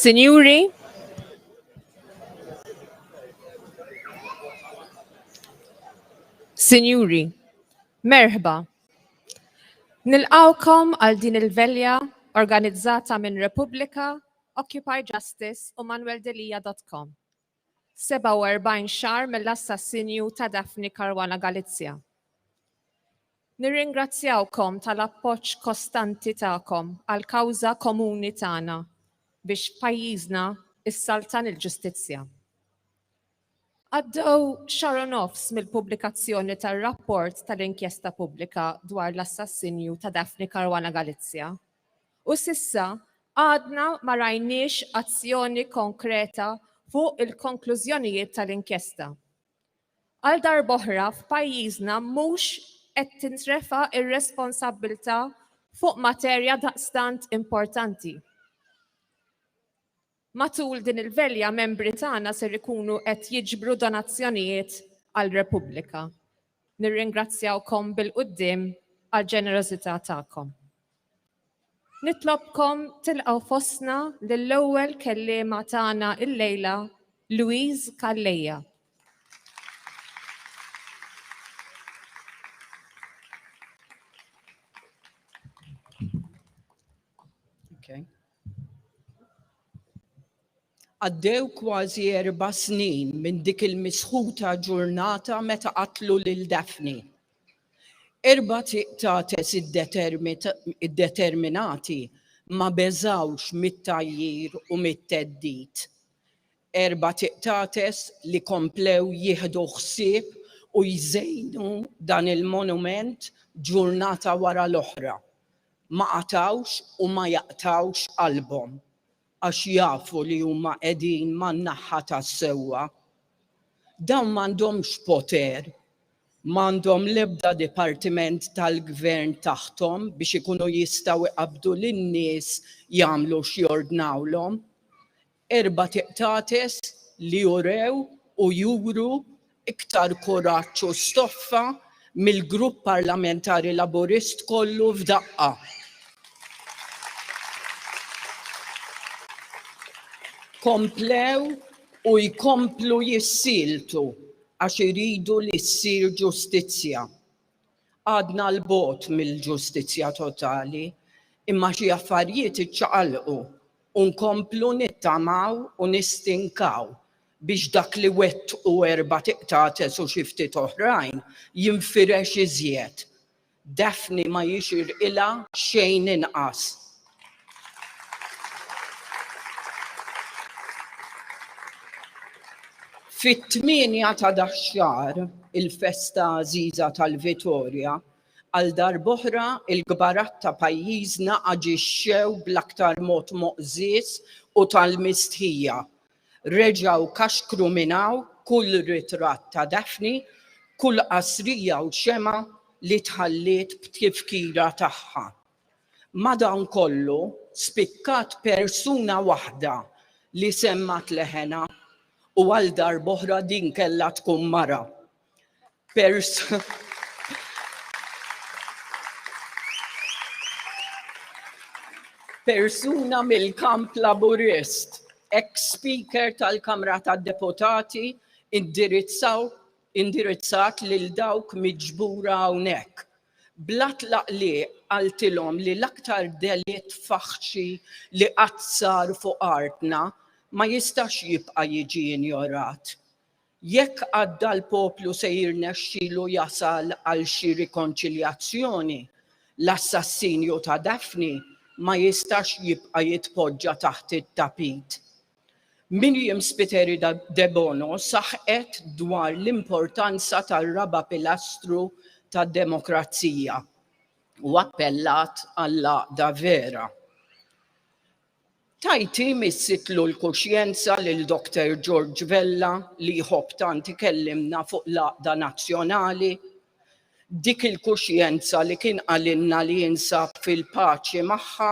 Sinjuri, Sinjuri, merħba. Nilqawkom għal din il-velja organizzata minn Repubblika, Occupy Justice u manueldelija.com. 47 xahar mill-assassinju ta' Daphne Caruana Galizia. Nirringrazzjawkom tal-appoġġ kostanti tagħkom għal kawża komuni tagħna biex pajjiżna issaltan il-ġustizzja. Għaddew xahar nofs mill-pubblikazzjoni tar-rapport tal-inkjesta pubblika dwar l-assassinju ta' Daphne Caruana Galizia u s'issa għadna ma rajniex azzjoni konkreta fuq il-konklużjonijiet tal-inkjesta. Għal darb'oħra f'pajjiżna mhux qed tintrefa' ir-responsabbiltà fuq materja daqstant importanti. Matul din il-velja membri tagħna ser ikunu qed jiġbru donazzjonijiet għall-Repubblika. Nirringrazzjawkom bil-quddiem għall-ġenerożità tagħkom. Nitlobkom tilqgħu fostna lill-ewwel kelliema tagħna illejla, Louise Calleja. Għaddew kważi 4 snin minn dik il-misħuta ġurnata meta qatlu lil Daphne. 4 tiqtates id-determinati ma beżawx mit-tajjir u mit-teddid. 4 tiqtates li komplew jieħdu ħsieb u jżejnu dan il-monument ġurnata wara l-oħra. Ma qatawx u ma jaqtawx qalbhom għax jafu li huma qegħdin man-naħa tas-sewwa. Dawn m'għandhomx poter, m'għandhom l-ebda dipartiment tal-gvern taħtom biex ikunu jistgħu iqabdu lin-nies jagħmlu x'jordnawlhom. 4 tiqtates li jurew u juru iktar kuraġġ u stoffa mill-Grupp Parlamentari Laburist kollu f'daqqa. Komplew u jkomplu jissiltu għax iridu li ssir ġustizzja. Għadna l-bot mill-ġustizzja totali, imma xi affarijiet iċċaqalqu u nkomplu nittamaw u nistinkaw biex dak li wettqu 4 tiqtates u xi ftit oħrajn jinfirex iżjed. Daphne ma jixir ilha xejn inqas. Fit-8 ta' daċxar, il-festa għażiża tal-Vittorja, għal darb'oħra il-gbarat ta' pajjiżna aġixxew bl-aktar mod moqżies u tal-mistħija. Reġgħu kaxkruminaw kull ritratt ta' Daphne, kull qasrija u xema li tħalliet b'tifkira tagħha. Madankollu spikkat persuna waħda li semmat leħena u għal darb'oħra din kellha tkun mara. Persuna mill-kamp Laburist, ex-speaker tal-Kamra tad-Deputati, indirizzat lil dawk miġbura hawnhekk. Bla tlaqliq qaltilhom li l-aktar delitt faħxi li qatt sar fuq artna ma jistax jibqa' jiġi injorat. Jekk għadda l-poplu se jirnexxielu jasal għal xi rikonċiljazzjoni, l-assassinju ta' Daphne ma jistax jibqa' jitpoġġa taħt it-tapit. Miriam Spiteri de Bono saħqet dwar l-importanza tar-raba' pilastru tad-demokrazija u appellat għall-għaqda vera. Tajti missitlu l-kuxjenza lil Dr. George Vella li jħobb tant ikellimna fuq l-għaqda nazzjonali. Dik il-kuxjenza li kien qalilna li jinsab fil-paċi magħha,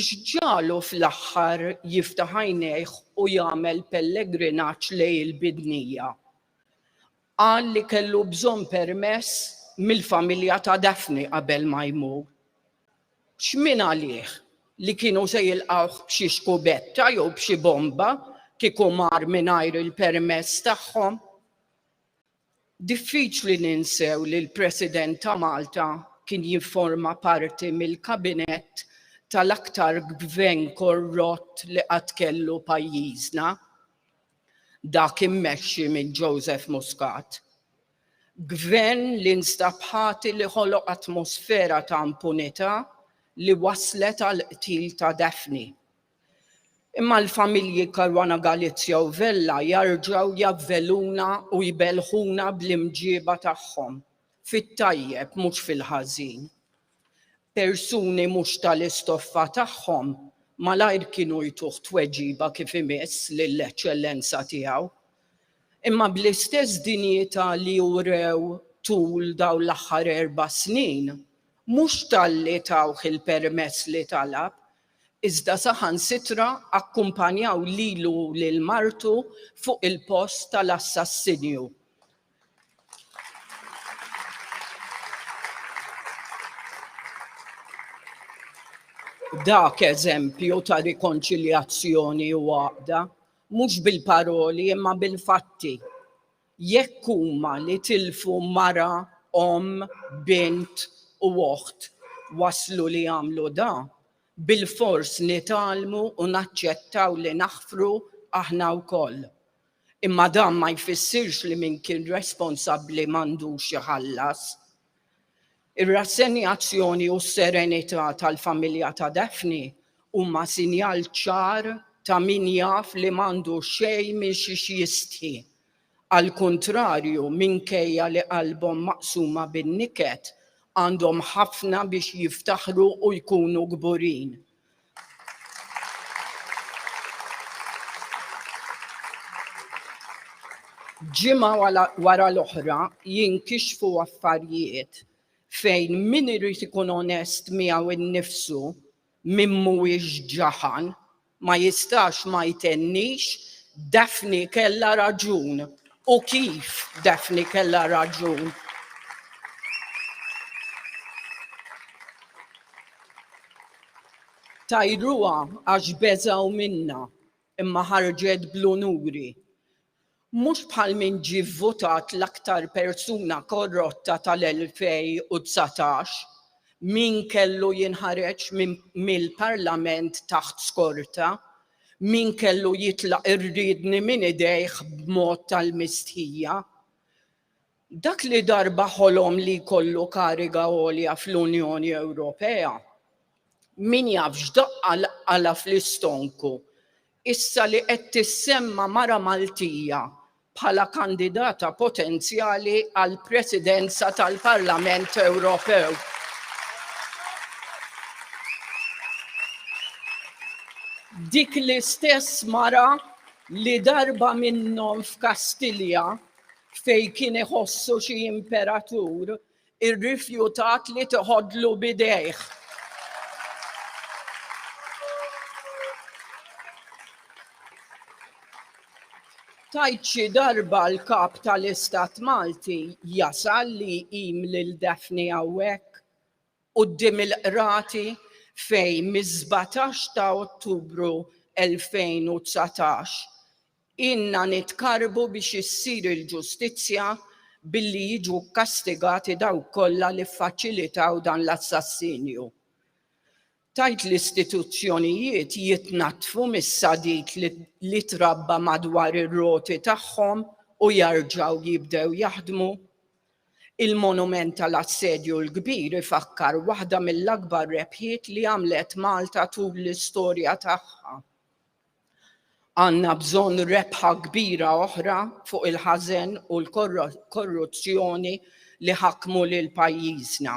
x'ġalu fl-aħħar jiftaħ għajnejh u jagħmel pellegrinaġġ lejn il-bidnija. Qal li kellu bżonn permess mill-familja ta' Daphne qabel ma jmur. X'min għalih? li kienu se jilqawh b'xi xkubetta jew b'xi bomba kieku mar mingħajr il-permess tagħhom. Diffiċli ninsew li l-President ta' Malta kien jifforma parti mill-kabinett tal-aktar gvern korrott li qatt kellu pajjiżna. Dak immexxi minn Joseph Muscat. Gvern li nstab ħati li ħoloq atmosfera ta' impunità li waslet għal qtil ta' Daphne. Imma l-familji Caruana Galizia u Vella jarġgħu javveluna u jbelħuna bl-imġiba tagħhom, fit-tajjeb mhux fil-ħażin. Persuni mhux tal-istoffa tagħhom malajr kienu jtuħ tweġiba kif imiss lill-eċċellenza tiegħu. Imma bl-istess dinjità li jurew tul dawn l-aħħar 4 snin, mhux talli tawh il-permess li talab, iżda saħansitra akkumpanjaw lilu lil martu fuq il-post tal-assassinju. Dak eżempju ta' rikonċiljazzjoni u għaqda, mhux bil-paroli imma bil-fatti. Jekk huma li tilfu mara, bint u oħt waslu li jagħmlu da, bil-fors nitalmu u naċċettaw li naħfru aħna wkoll. Imma dan ma jfissirx li min kien responsabbli m'għandux iħallas. Ir-rassenjazzjoni u s-serenità tal-familja ta' Daphne huma sinjal ċar ta' min jaf li m'għandu xejn minn xi jistħi. Al kontrarju, minkejja li qalbhom maqsuma bin-niket, għandhom ħafna biex jiftaħru u jkunu gburin. Ġimgħa wara l-oħra jinkixfu affarijiet fejn min irid ikun onest miegħu innifsu min mhuwiex ġaħan ma jistax ma jtennix Daphne kellha raġun u kif Daphne kellha raġun. Tajruha għax beżgħu minnha imma ħarġet bl-unuri. Mhux bħal min ġie vvutat l-aktar persuna korrotta tal-2019, min kellu jinħareġ mill-Parlament taħt skorta, min kellu jitlaq irriedni minn idejh b'mod tal-mistħija. Dak li darba ħolom li jkollu kariga għolja fl-Unjoni Ewropea, min jaf x'daqqa għala fl-istonku, issa li qed tissemma mara Maltija bħala kandidata potenzjali għall presidenza tal-Parlament Ewropew. Dik l-istess mara li darba minnhom f'Kastilja fejn kien iħossu xi imperatur irrifjutat li toħodlu bidejh. Tajt xi darba l-kap tal-Istat Malti jasal li jqim lil Daphne hawnhekk quddiem il-qrati fejn mis-17 ta' Ottubru 2019 inna nitkarbu biex issir il-ġustizzja billi jiġu kastigati dawk kollha li ffaċilitaw dan l-assassinju. Tajt l-istituzzjonijiet jitnatfu mis-sadit li trabba madwar ir-roti tagħhom u jarġgħu jibdew jaħdmu. Il-monument tal-assedju l-kbir ifakkar waħda mill-akbar rebħiet li għamlet Malta tul l-istorja tagħha. Għandna bżonn rebħa kbira oħra fuq il-ħażen u l-korruzzjoni li ħakmu lil pajjiżna.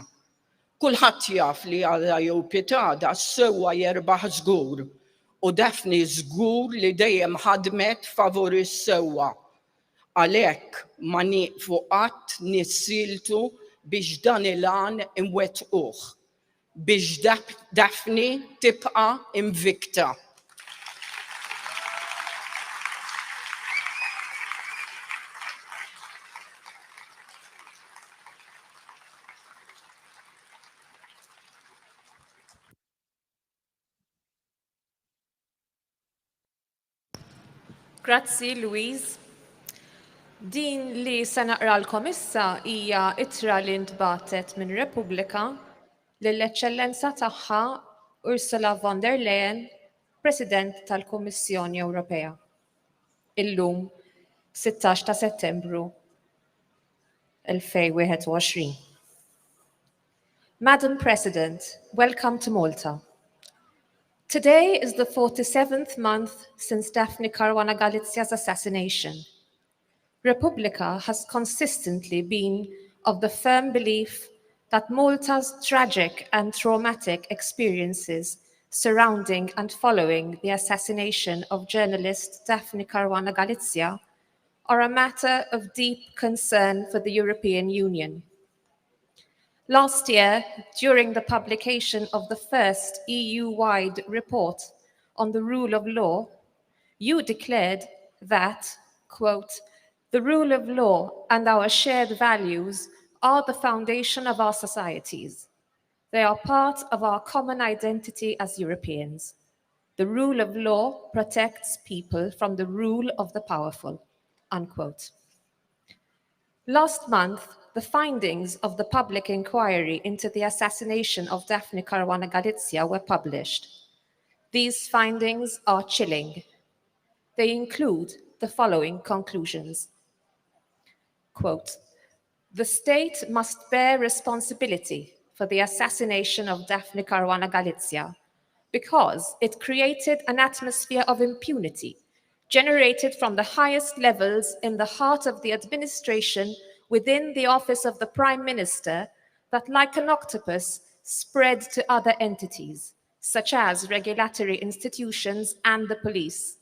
Kulħadd jaf li għadha jew pitada sewwa jerbaħ żgur u Daphne żgur li dejjem ħadmet favur is-sewwa. Għalhekk ma nieqfu qatt nissiltu biex dan il-għan imwettquh, biex Daphne tibqa' invikta. Grazzi, Louise. Din li se naqralkom issa hija ittra li ntbatet minn Repubblika lill-Eċċellenza tagħha Ursula von der Leyen, President tal-Kummissjoni Ewropea. Illum 16 ta' Settembru 2021. Madam President, welcome to Malta. Today is the 47th month since Daphne Caruana Galizia's assassination. Repubblika has consistently been of the firm belief that Malta's tragic and traumatic experiences surrounding and following the assassination of journalist Daphne Caruana Galizia are a matter of deep concern for the European Union. Last year, during the publication of the first EU-wide report on the rule of law, you declared that, quote, "The rule of law and our shared values are the foundation of our societies. They are part of our common identity as Europeans. The rule of law protects people from the rule of the powerful," unquote. Last month, the findings of the public inquiry into the assassination of Daphne Caruana Galizia were published. These findings are chilling. They include the following conclusions. Quote, "The state must bear responsibility for the assassination of Daphne Caruana Galizia because it created an atmosphere of impunity generated from the highest levels in the heart of the administration within the office of the Prime Minister that, like an octopus, spread to other entities, such as regulatory institutions and the police,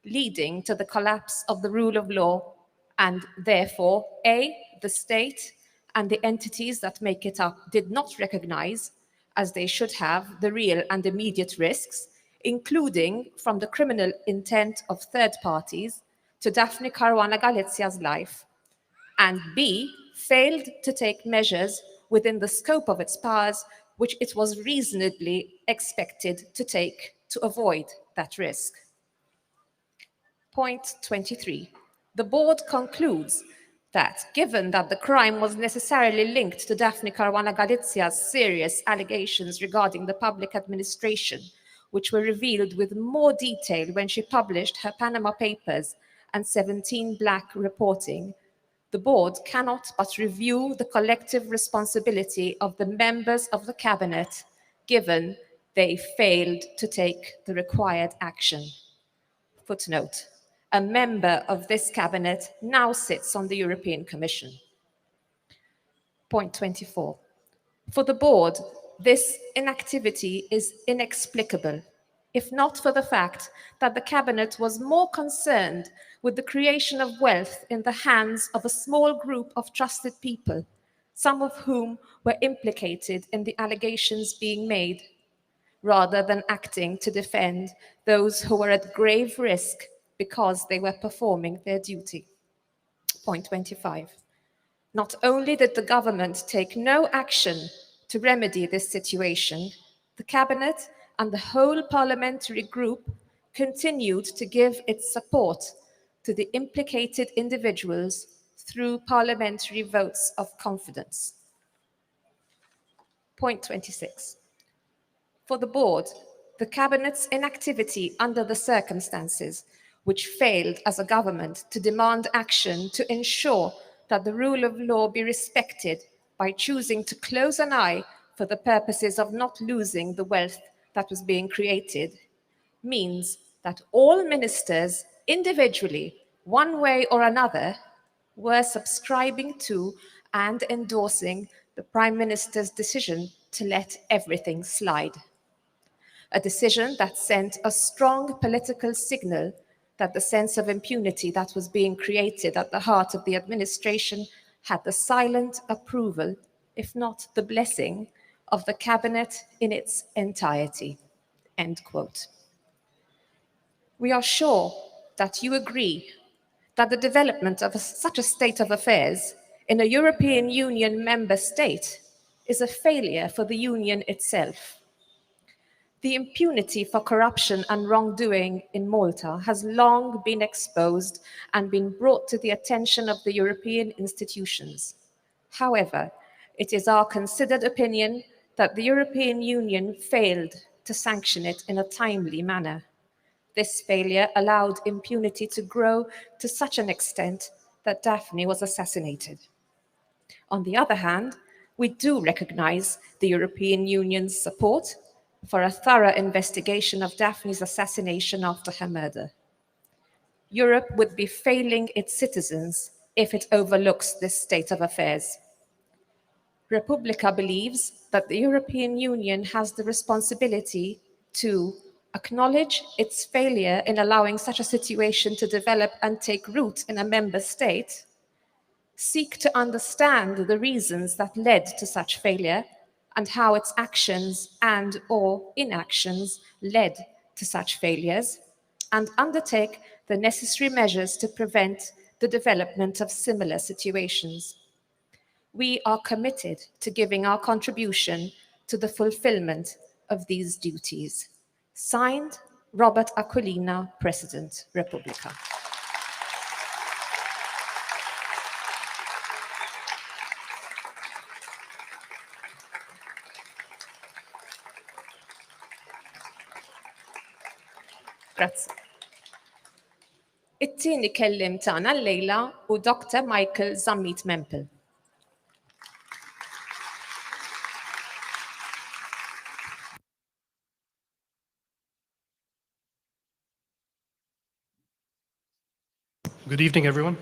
leading to the collapse of the rule of law and therefore, A, the state and the entities that make it up did not recognize, as they should have, the real and immediate risks, including from the criminal intent of third parties to Daphne Caruana Galizia's life, and B, failed to take measures within the scope of its powers which it was reasonably expected to take to avoid that risk. Point 23. The board concludes that given that the crime was necessarily linked to Daphne Caruana Galizia's serious allegations regarding the public administration, which were revealed with more detail when she published her Panama Papers and 17 Black reporting, the board cannot but review the collective responsibility of the members of the cabinet, given they failed to take the required action. Footnote. A member of this cabinet now sits on the European Commission. Point 24. For the board, this inactivity is inexplicable, if not for the fact that the cabinet was more concerned with the creation of wealth in the hands of a small group of trusted people, some of whom were implicated in the allegations being made, rather than acting to defend those who were at grave risk because they were performing their duty. Point 25. Not only did the government take no action to remedy this situation, the cabinet and the whole parliamentary group continued to give its support to the implicated individuals through parliamentary votes of confidence. Point 26. For the board, the cabinet's inactivity under the circumstances, which failed as a government to demand action to ensure that the rule of law be respected by choosing to close an eye for the purposes of not losing the wealth that was being created, means that all ministers individually, one way or another, were subscribing to and endorsing the Prime Minister's decision to let everything slide. A decision that sent a strong political signal that the sense of impunity that was being created at the heart of the administration had the silent approval, if not the blessing, of the cabinet in its entirety. End quote. We are sure that you agree that the development of such a state of affairs in a European Union member state is a failure for the Union itself. The impunity for corruption and wrongdoing in Malta has long been exposed and been brought to the attention of the European institutions. However, it is our considered opinion that the European Union failed to sanction it in a timely manner. This failure allowed impunity to grow to such an extent that Daphne was assassinated. On the other hand, we do recognize the European Union's support for a thorough investigation of Daphne's assassination after her murder. Europe would be failing its citizens if it overlooks this state of affairs. Republica believes that the European Union has the responsibility to acknowledge its failure in allowing such a situation to develop and take root in a member state, seek to understand the reasons that led to such failure and how its actions and/or inactions led to such failures, and undertake the necessary measures to prevent the development of similar situations. We are committed to giving our contribution to the fulfillment of these duties. Signed, Robert Aquilina, President, Republica. Grazie. It-tieni kellim tagħna llejla u Dr. Michael Zammit Mempel. Good evening, everyone.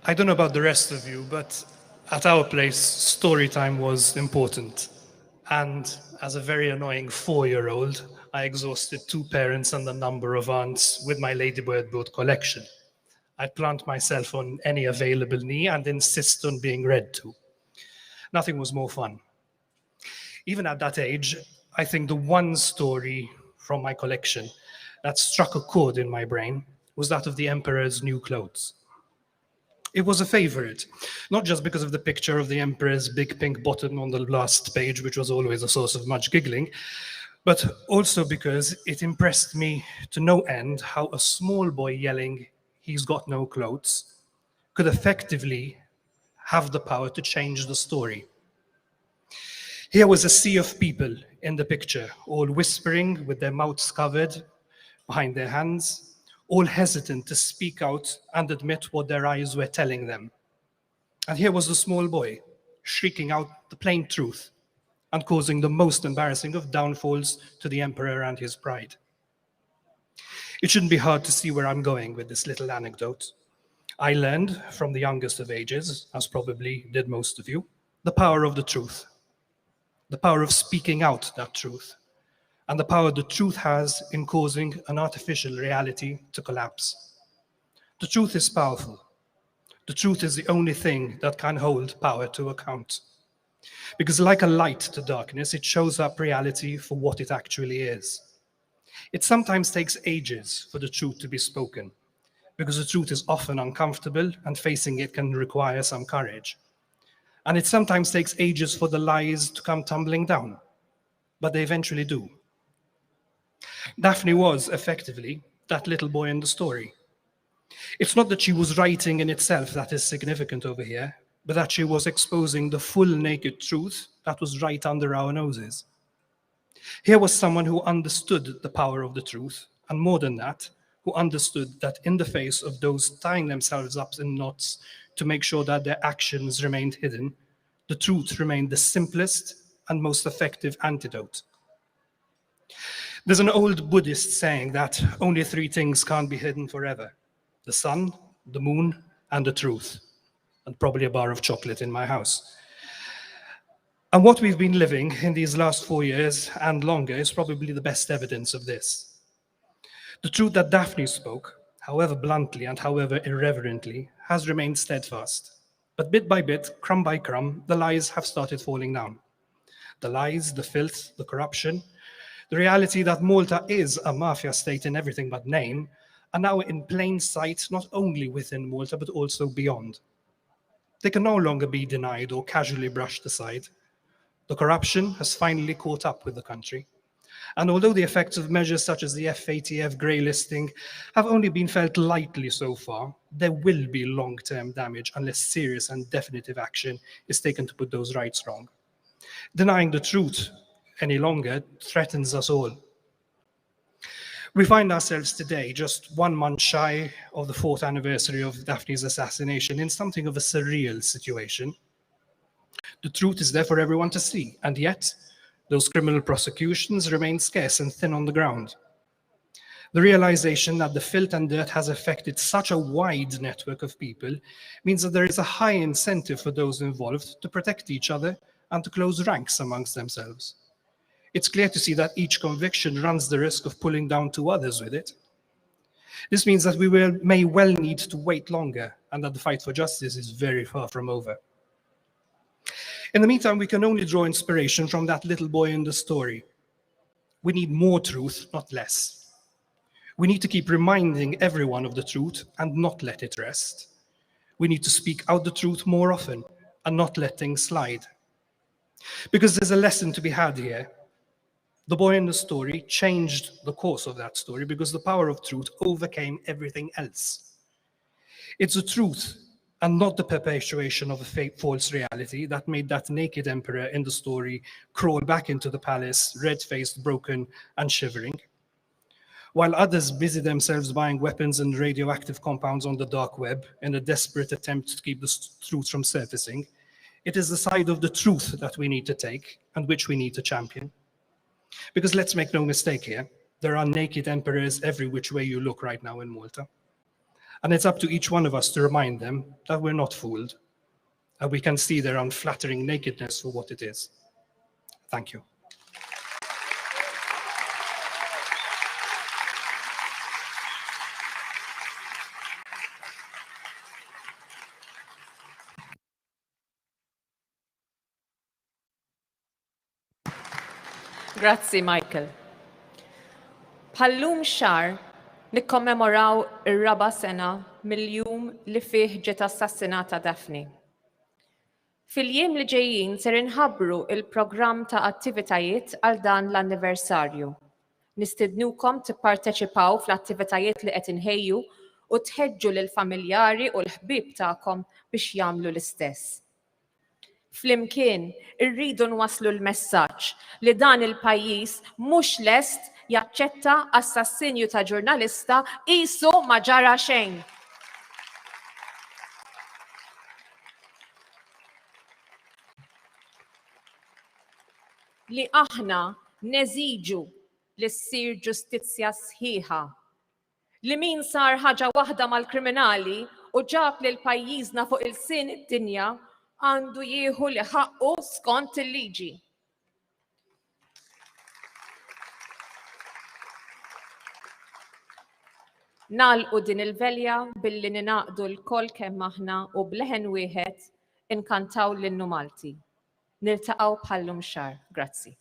I don't know about the rest of you, but at our place, story time was important. And as a very annoying 4-year-old, I exhausted 2 parents and a number of aunts with my Ladybird boat collection. I'd plant myself on any available knee and insist on being read to. Nothing was more fun. Even at that age, I think the one story from my collection that struck a chord in my brain was that of the Emperor's new clothes. It was a favorite, not just because of the picture of the Emperor's big pink button on the last page, which was always a source of much giggling, but also because it impressed me to no end how a small boy yelling, "He's got no clothes," could effectively have the power to change the story. Here was a sea of people in the picture, all whispering with their mouths covered behind their hands, all hesitant to speak out and admit what their eyes were telling them. And here was the small boy, shrieking out the plain truth and causing the most embarrassing of downfalls to the Emperor and his pride. It shouldn't be hard to see where I'm going with this little anecdote. I learned from the youngest of ages, as probably did most of you, the power of the truth, the power of speaking out that truth, and the power the truth has in causing an artificial reality to collapse. The truth is powerful. The truth is the only thing that can hold power to account. Because like a light to darkness, it shows up reality for what it actually is. It sometimes takes ages for the truth to be spoken, because the truth is often uncomfortable and facing it can require some courage. And it sometimes takes ages for the lies to come tumbling down, but they eventually do. Daphne was, effectively, that little boy in the story. It's not that she was writing in itself that is significant over here, but that she was exposing the full naked truth that was right under our noses. Here was someone who understood the power of the truth, and more than that, who understood that in the face of those tying themselves up in knots to make sure that their actions remained hidden, the truth remained the simplest and most effective antidote. There's an old Buddhist saying that only 3 things can't be hidden forever: the sun, the moon, and the truth, and probably a bar of chocolate in my house. And what we've been living in these last 4 years and longer is probably the best evidence of this. The truth that Daphne spoke, however bluntly and however irreverently, has remained steadfast. But bit by bit, crumb by crumb, the lies have started falling down. The lies, the filth, the corruption, the reality that Malta is a mafia state in everything but name, are now in plain sight, not only within Malta, but also beyond. They can no longer be denied or casually brushed aside. The corruption has finally caught up with the country, And although the effects of measures such as the FATF grey listing have only been felt lightly so far, there will be long-term damage unless serious and definitive action is taken to put those rights wrong. Denying the truth any longer threatens us all. We find ourselves today, just 1 month shy of the 4th anniversary of Daphne's assassination, in something of a surreal situation. The truth is there for everyone to see, and yet those criminal prosecutions remain scarce and thin on the ground. The realization that the filth and dirt has affected such a wide network of people means that there is a high incentive for those involved to protect each other and to close ranks amongst themselves. It's clear to see that each conviction runs the risk of pulling down 2 others with it. This means that we may well need to wait longer and that the fight for justice is very far from over. In the meantime, we can only draw inspiration from that little boy in the story. We need more truth, not less. We need to keep reminding everyone of the truth and not let it rest. We need to speak out the truth more often and not let things slide. Because there's a lesson to be had here. The boy in the story changed the course of that story because the power of truth overcame everything else. It's the truth and not the perpetuation of a fake false reality that made that naked emperor in the story crawl back into the palace, red-faced, broken, and shivering. While others busy themselves buying weapons and radioactive compounds on the dark web in a desperate attempt to keep the truth from surfacing, it is the side of the truth that we need to take and which we need to champion. Because let's make no mistake here, there are naked emperors every which way you look right now in Malta. And it's up to each one of us to remind them that we're not fooled, and we can see their unflattering nakedness for what it is. Thank you. Grazzi, Michael. Bħallum xar nikkommemoraw ir-raba sena mill-jum li fih ġiet assassinata Daphne. Fil-jiem li ġejjin ser inħabbru il-programm ta' attivitajiet għal dan l-anniversarju. Nistidnukom tipparteċipaw fl-attivitajiet li qed inħejju u tħeġġu lill-familjari u l-ħbieb tagħkom biex jagħmlu l-istess. Flimkien irridu nwasslu l-messaġġ li dan il-pajjiż mhux lest jaċċetta assassinju ta' ġurnalista qisu ma ġara xejn. Li aħna neżiġu li ssir ġustizzja sħiħa. Li min sar ħaġa waħda mal-kriminali u ġab lil pajjiżna fuq il-sin id-dinja għandu jieħu li ħaqqu skont il-liġi. Nagħlqu din il-velja billi ninaqdu l-koll kemm aħna u bleħen wieħed inkantaw l-innu Malti. Niltaqgħu bħallum xahar. Grazzi.